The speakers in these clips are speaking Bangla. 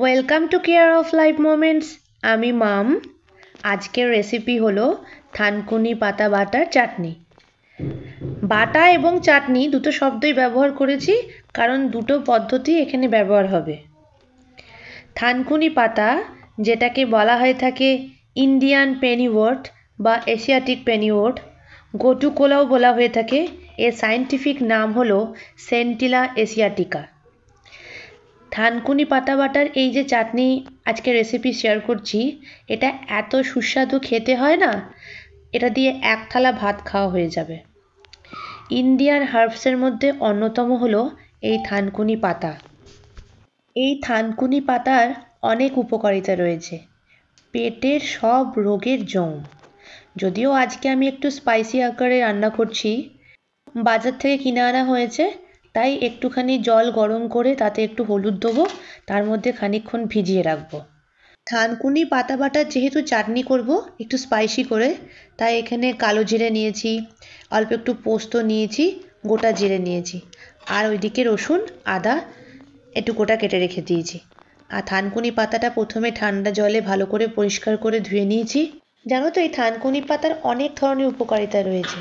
Welcome to care of life moments. আমি মাম। আজকের রেসিপি হলো থানকুনি পাতা বাটার চাটনি। বাটা এবং চাটনি দুটো শব্দই ব্যবহার করেছি, কারণ দুটো পদ্ধতি এখানে ব্যবহার হবে। থানকুনি পাতা, যেটাকে বলা হয়ে থাকে ইন্ডিয়ান পেনিওয়ার্ট বা এশিয়াটিক পেনিওয়ার্ট, গোটুকোলাও বলা হয়ে থাকে, এর সায়েন্টিফিক নাম হলো সেন্টিলা এশিয়াটিকা। থানকুনি পাতা বাটার এই যে চাটনি আজকে রেসিপি শেয়ার করছি, এটা এত সুস্বাদু খেতে হয় না, এটা দিয়ে এক থালা ভাত খাওয়া হয়ে যাবে। ইন্ডিয়ান হার্বসের মধ্যে অন্যতম হলো এই থানকুনি পাতা। এই থানকুনি পাতার অনেক উপকারিতা রয়েছে, পেটের সব রোগের জম। যদিও আজকে আমি একটু স্পাইসি আকারে রান্না করছি, বাজার থেকে কিনে আনা হয়েছে, তাই একটুখানি জল গরম করে তাতে একটু হলুদ দেবো, তার মধ্যে খানিকক্ষণ ভিজিয়ে রাখবো। থানকুনি পাতা বাটার যেহেতু চাটনি করব একটু স্পাইসি করে, তাই এখানে কালো জিরে নিয়েছি, অল্প একটু পোস্ত নিয়েছি, গোটা জিরে নিয়েছি, আর ওইদিকে রসুন আদা একটু গোটা কেটে রেখে দিয়েছি। আর থানকুনি পাতাটা প্রথমে ঠান্ডা জলে ভালো করে পরিষ্কার করে ধুয়ে নিয়েছি। জানো তো, এই থানকুনি পাতার অনেক ধরনের উপকারিতা রয়েছে।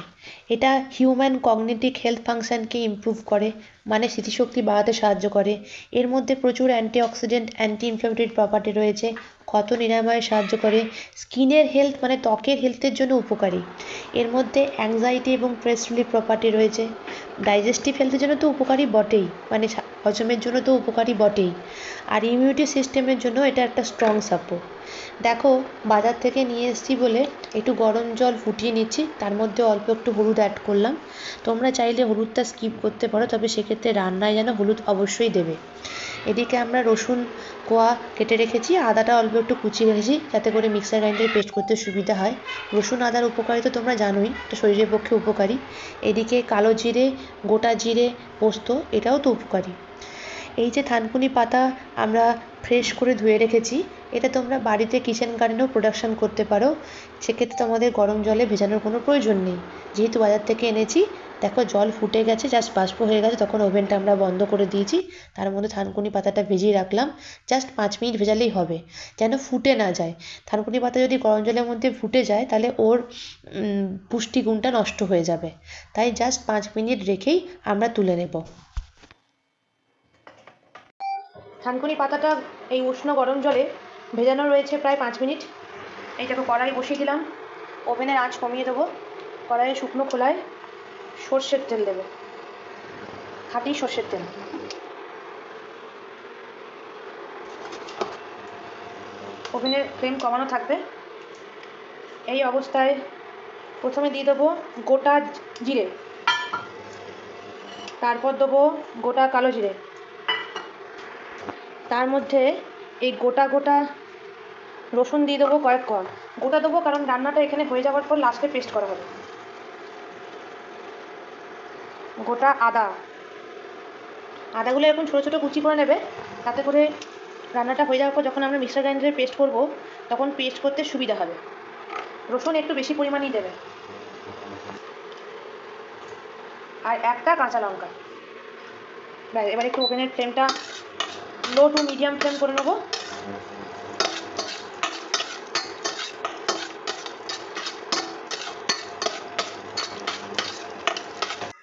এটা হিউম্যান কগনিটিভ হেলথ ফাংশনকে ইমপ্রুভ করে, মানে স্মৃতিশক্তি বাড়াতে সাহায্য করে। এর মধ্যে প্রচুর অ্যান্টিঅক্সিডেন্ট, অ্যান্টি ইনফ্ল্যামেটরি প্রপার্টি রয়েছে, ক্ষত নিরাময়ে সাহায্য করে, স্কিনের হেলথ মানে ত্বকের হেলথের জন্য উপকারী। এর মধ্যে অ্যাংজাইটি এবং স্ট্রেস রিলিফ প্রপার্টি রয়েছে। ডাইজেস্টিভ হেলথের জন্য তো উপকারী বটেই, মানে হজমের জন্য তো উপকারী বটেই। আর ইমিউনিটি সিস্টেমের জন্য এটা একটা স্ট্রং সাপোর্ট। দেখো, বাজার থেকে নিয়ে এসেছি বলে একটু গরম জল ফুটিয়ে নিচ্ছি, তার মধ্যে অল্প একটু হলুদ অ্যাড করলাম। তোমরা চাইলে হলুদটা স্কিপ করতে পারো, তবে সেক্ষেত্রে রান্নায় যেন হলুদ অবশ্যই দেবে। এদিকে আমরা রসুন কোয়া কেটে রেখেছি, আদাটা অল্প একটু কুচিয়ে রেখেছি, যাতে করে মিক্সার গ্রাইন্ডারে পেস্ট করতে সুবিধা হয়। রসুন আদার উপকারিতা তোমরা জানোই, এটা শরীরের পক্ষে উপকারী। এদিকে কালো জিরে, গোটা জিরে, পোস্ত, এটাও তো উপকারী। এই যে থানকুনি পাতা আমরা ফ্রেশ করে ধুয়ে রেখেছি, এটা তোমরা বাড়িতে কিচেন গার্ডেনেও প্রোডাকশন করতে পারো। সেক্ষেত্রে তোমাদের গরম জলে ভেজানোর কোনো প্রয়োজন নেই। যেহেতু বাজার থেকে এনেছি, দেখো জল ফুটে গেছে, জাস্ট বাষ্প হয়ে গেছে, তখন ওভেনটা আমরা বন্ধ করে দিয়েছি। তার মধ্যে থানকুনি পাতাটা ভিজিয়ে রাখলাম, জাস্ট 5 মিনিট ভেজালেই হবে, যেন ফুটে না যায়। থানকুনি পাতা যদি গরম জলের মধ্যে ফুটে যায়, তাহলে ওর পুষ্টিগুণটা নষ্ট হয়ে যাবে। তাই জাস্ট 5 মিনিট রেখেই আমরা তুলে নেব। থানকুনি পাতাটা এই উষ্ণ গরম জলে ভেজানো রয়েছে প্রায় 5 মিনিট। এই দেখো, কড়াই বসিয়ে দিলাম, ওভেনের আঁচ কমিয়ে দেবো। কড়াইয়ে শুকনো খোলায় সর্ষের তেল দেবে, খাঁটি সর্ষের তেল। ওভেনের ফ্লেম কমানো থাকবে। এই অবস্থায় প্রথমে দিয়ে দেবো গোটা জিরে, তারপর দেবো গোটা কালো জিরে, তার মধ্যে এই গোটা গোটা রসুন দিয়ে দেবো কয়েক কোয়া। গোটা দেবো কারণ রান্নাটা এখানে হয়ে যাওয়ার পর লাস্টে পেস্ট করা হবে। গোটা আদাগুলো এরকম ছোটো ছোটো কুচি করে নেবে, তাতে করে রান্নাটা হয়ে যাওয়ার পর যখন আমরা মিক্সার গ্রাইন্ডারে পেস্ট করব, তখন পেস্ট করতে সুবিধা হবে। রসুন একটু বেশি পরিমাণেই দেবে, আর একটা কাঁচা লঙ্কা। ব্যাস, এবার একটু ওভেনের ফ্লেমটা লো টু মিডিয়াম ফ্লেম করে নেবো।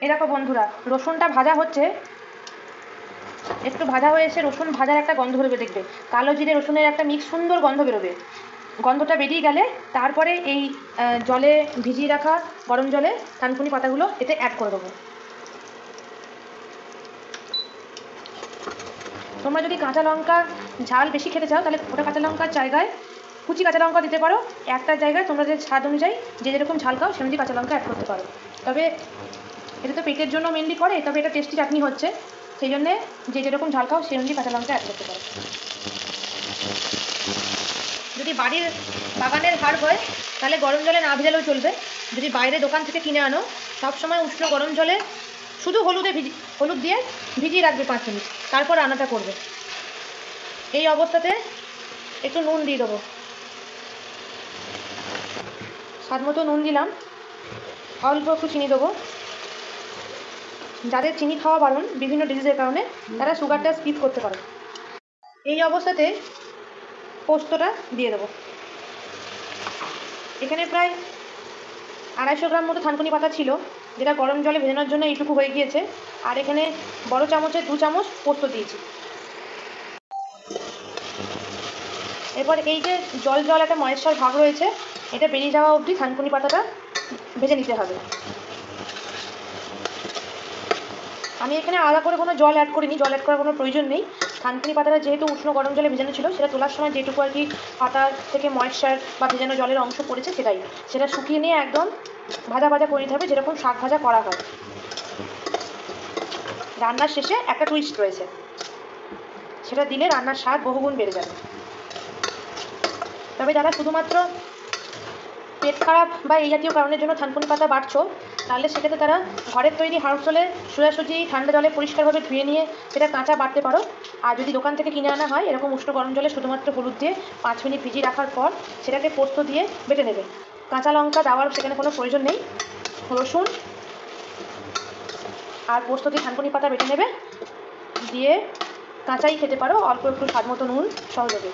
এরকম বন্ধুরা, রসুনটা ভাজা হচ্ছে, একটু ভাজা হয়ে এসে রসুন ভাজার একটা গন্ধ বেরোবে, দেখবে কালো জিরে রসুনের একটা মিক্স সুন্দর গন্ধ বেরোবে। গন্ধটা বেরিয়ে গেলে তারপরে এই জলে ভিজিয়ে রাখা গরম জলে থানকুনি পাতাগুলো এতে অ্যাড করে দেবো। তোমরা যদি কাঁচা লঙ্কা ঝাল বেশি খেতে চাও, তাহলে গোটা কাঁচা লঙ্কার জায়গায় কুচি কাঁচা লঙ্কা দিতে পারো। একটা জায়গায় তোমরা যে স্বাদ অনুযায়ী যে যেরকম ঝাল খাও সে অনুযায়ী কাঁচা লঙ্কা অ্যাড করতে পারো। তবে এটা তো পেটের জন্য মেনলি করে, তবে এটা টেস্টি চাটনি হচ্ছে, সেই জন্যে যে যেরকম ঝাল খাও সেই অনুযায়ী কাঁচা লঙ্কা অ্যাড করতে পারো। যদি বাড়ির বাগানের হার্ব হয়, তাহলে গরম জলে না ভেজালেও চলবে। যদি বাইরে দোকান থেকে কিনে আনো, সবসময় উষ্ণ গরম জলে শুধু হলুদ দিয়ে ভিজিয়ে রাখবে 5 মিনিট, তারপর রান্নাটা করবে। এই অবস্থাতে একটু নুন দিয়ে দেবো, স্বাদ মতো নুন দিলাম, অল্প একটু চিনি দেবো। যাদের চিনি খাওয়া বারণ বিভিন্ন ডিজিজের কারণে, তারা সুগারটা স্কিপ করতে পারে। এই অবস্থাতে পোস্তটা দিয়ে দেবো। এখানে প্রায় 250 গ্রাম মতো থানকুনি পাতা ছিল, যেটা গরম জলে ভেজানোর জন্য এইটুকু হয়ে গিয়েছে। আর এখানে বড় চামচের 2 চামচ পোস্ত দিয়েছি। এরপর এই যে জল জল একটা ময়েশ্চার ভাগ রয়েছে, এটা বেরিয়ে যাওয়া অবধি থানকুনি পাতাটা ভেজে নিতে হবে। আমি এখানে আলাদা করে কোনো জল অ্যাড করিনি, জল অ্যাড করার কোনো প্রয়োজন নেই। থানকুনি পাতাটা যেহেতু উষ্ণ গরম জলে ভেজানো ছিল, সেটা তোলার সময় যেটুকু আর কি পাতার থেকে ময়েশ্চার বা ভেজানো জলের অংশ পড়েছে সেটা শুকিয়ে নিয়ে একদম ভাজা ভাজা করে নিতে হবে, যেরকম শাক ভাজা করা হয়। রান্নার শেষে একটা টুইস্ট রয়েছে, সেটা দিলে রান্নার স্বাদ বহুগুণ বেড়ে যাবে। তবে যারা শুধুমাত্র পেট খারাপ বা এই জাতীয় কারণের জন্য থানকুনি পাতা বাটছো, তাহলে সেক্ষেত্রে তারা ঘরের তৈরি হার্বস হলে সোজাসুজি ঠান্ডা জলে পরিষ্কারভাবে ধুয়ে নিয়ে সেটা কাঁচা বাটতে পারো। আর যদি দোকান থেকে কিনে আনা হয়, এরকম উষ্ণ গরম জলে শুধুমাত্র হলুদ দিয়ে 5 মিনিট ভিজিয়ে রাখার পর সেটাকে পোস্ত দিয়ে বেটে নেবে। কাঁচা লঙ্কা দেওয়ার সেখানে কোনো প্রয়োজন নেই, রসুন আর পোস্ত দিয়ে থানকুনি পাতা বেটে নেবে, দিয়ে কাঁচাই খেতে পারো, অল্প একটু স্বাদ মতো নুন সহযোগে।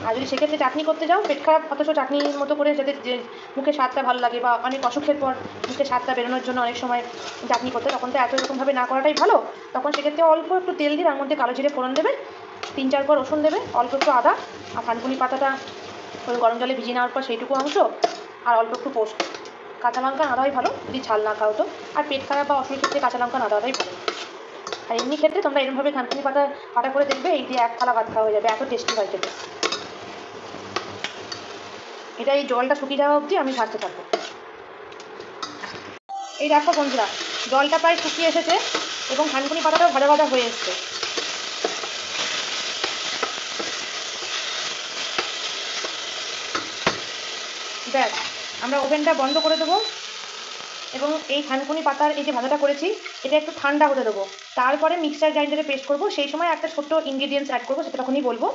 আর যদি সেক্ষেত্রে চাটনি করতে যাও, পেট খারাপ অথচ চাটনির মতো করে যাতে যে মুখে স্বাদটা ভালো লাগে, বা অনেক অসুখের পর মুখে স্বাদটা বেরোনোর জন্য অনেক সময় চাটনি করতে, তখন তো এত এরকমভাবে না করাটাই ভালো। তখন সেক্ষেত্রে অল্প একটু তেল দিয়ে তার মধ্যে কালো জিরে ফোড়ন দেবে, 3-4 কোয়া রসুন দেবে, অল্প একটু আদা, আর থানকুনি পাতাটা ওই গরম জলে ভিজিয়ে নেওয়ার পর সেইটুকু অংশ, আর অল্প একটু পোস্ত। কাঁচা লঙ্কা না দেওয়াই ভালো যদি ঝাল না খাও তো। আর পেট খারাপ বা অসুখের ক্ষেত্রে কাঁচা লঙ্কা না দেওয়াটাই ভালো। আর এমনি ক্ষেত্রে তোমরা এরকমভাবে থানকুনি পাতা কাটা করে দেখবে, এই দিয়ে 1 থালা ভাত খাওয়া হয়ে যাবে, এত টেস্টি হয় খেতে। এটা এই জলটা শুকিয়ে যাওয়া অবধি আমি ভাজতে থাকবো। এই দেখো বন্ধুরা, জলটা প্রায় শুকিয়ে এসেছে এবং থানকুনি পাতাটাও ভাজা ভাজা হয়ে এসছে। ব্যাস, আমরা ওভেনটা বন্ধ করে দেবো এবং এই থানকুনি পাতার এই যে ভাজাটা করেছি, এটা একটু ঠান্ডা হতে দেবো। তারপরে মিক্সার গ্রাইন্ডারে পেস্ট করবো। সেই সময় একটা ছোট্ট ইনগ্রিডিয়েন্টস অ্যাড করবো, সেটা তখনই বলবো।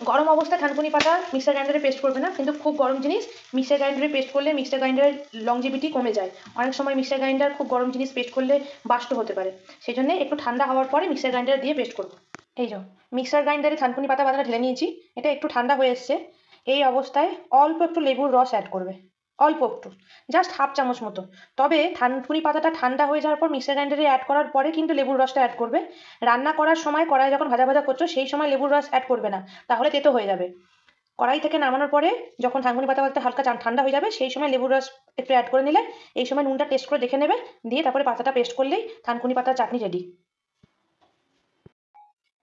গরম অবস্থায় থানকুনি পাতা মিক্সার গ্রাইন্ডারে পেস্ট করবে না, কিন্তু খুব গরম জিনিস মিক্সার গ্রাইন্ডারে পেস্ট করলে মিক্সার গ্রাইন্ডারের লংজিভিটি কমে যায়। অনেক সময় মিক্সার গ্রাইন্ডার খুব গরম জিনিস পেস্ট করলে বাস্ট হতে পারে। সেই জন্য একটু ঠান্ডা হওয়ার পরে মিক্সার গ্রাইন্ডারে দিয়ে পেস্ট করবো। এই যে মিক্সার গ্রাইন্ডারে থানকুনি পাতা বাটাটা ঢেলে নিয়েছি, এটা একটু ঠান্ডা হয়ে এসছে। এই অবস্থায় অল্প একটু লেবুর রস অ্যাড করবে, অল্প একটু, জাস্ট 1/2 চামচ মতো। তবে থানকুনি পাতাটা ঠান্ডা হয়ে যাওয়ার পর মিক্সার গ্রাইন্ডারে অ্যাড করার পরে কিন্তু লেবুর রসটা অ্যাড করবে। রান্না করার সময় কড়াই যখন ভাজা ভাজা করছো, সেই সময় লেবুর রস অ্যাড করবে না, তাহলে তেতো হয়ে যাবে। কড়াই থেকে নামানোর পরে যখন থানকুনি পাতা হালকা ঠান্ডা হয়ে যাবে, সেই সময় লেবুর রস একটু অ্যাড করে নিলে, এই সময় নুনটা টেস্ট করে দেখে নেবে, দিয়ে তারপরে পাতাটা পেস্ট করলেই থানকুনি পাতার চাটনি রেডি।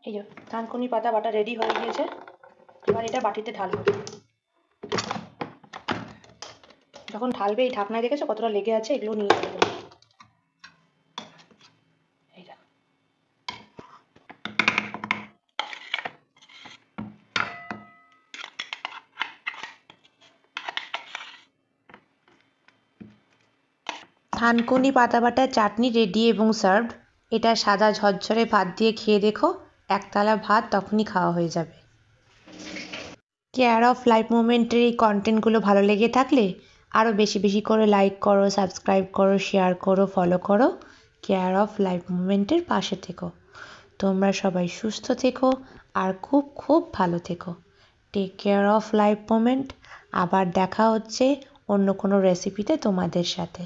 এই যে থানকুনি পাতা বাটা রেডি হয়ে গিয়েছে। এবার এটা বাটিতে ঢালবো। যখন ঢালবে এই ঢাকনায় দেখেছো কতটা লেগে আছে, এগুলো নিয়ে নেবে। এইটা থানকুনি পাতা বাটার চাটনি রেডি এবং সার্ভড। এটা সাদা ঝরঝরে ভাত দিয়ে খেয়ে দেখো, 1 থালা ভাত তখনই খাওয়া হয়ে যাবে। কেয়ার অফ লাইফ মুভমেন্টের এই কন্টেন্টগুলো ভালো লেগে থাকলে আরও বেশি বেশি করে লাইক করো, সাবস্ক্রাইব করো, শেয়ার করো, ফলো করো। কেয়ার অফ লাইফ মুভমেন্টের পাশে থেকো। তোমরা সবাই সুস্থ থেকো আর খুব খুব ভালো থেকো। Take care of life movement. আবার দেখা হচ্ছে অন্য কোনো রেসিপিতে তোমাদের সাথে।